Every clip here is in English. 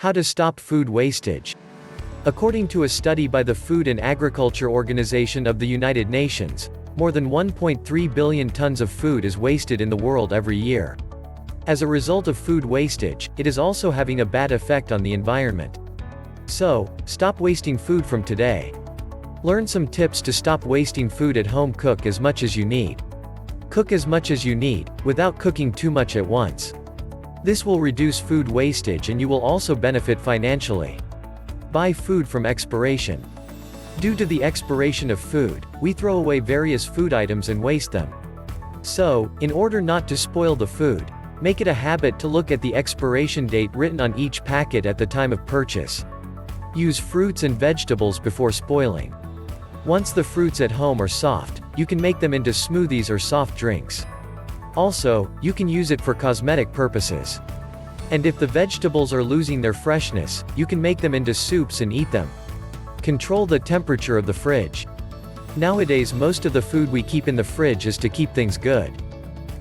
How to stop food wastage. According to a study by the Food and Agriculture Organization of the United Nations, more than 1.3 billion tons of food is wasted in the world every year. As a result of food wastage, it is also having a bad effect on the environment. So, stop wasting food from today. Learn some tips to stop wasting food at home. Cook as much as you need. Cook as much as you need, without cooking too much at once. This will reduce food wastage and you will also benefit financially. Buy food from expiration. Due to the expiration of food, we throw away various food items and waste them. So, in order not to spoil the food, make it a habit to look at the expiration date written on each packet at the time of purchase. Use fruits and vegetables before spoiling. Once the fruits at home are soft, you can make them into smoothies or soft drinks. Also, you can use it for cosmetic purposes. And if the vegetables are losing their freshness, you can make them into soups and eat them. Control the temperature of the fridge. Nowadays most of the food we keep in the fridge is to keep things good.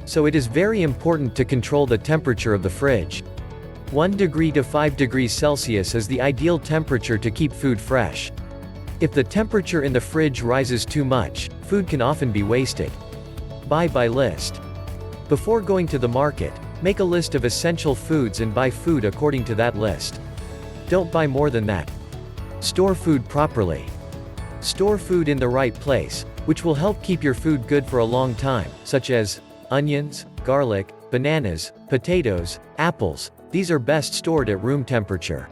So it is very important to control the temperature of the fridge. 1 degree to 5 degrees Celsius is the ideal temperature to keep food fresh. If the temperature in the fridge rises too much, food can often be wasted. Buy by list. Before going to the market, make a list of essential foods and buy food according to that list. Don't buy more than that. Store food properly. Store food in the right place, which will help keep your food good for a long time, such as onions, garlic, bananas, potatoes, apples. These are best stored at room temperature.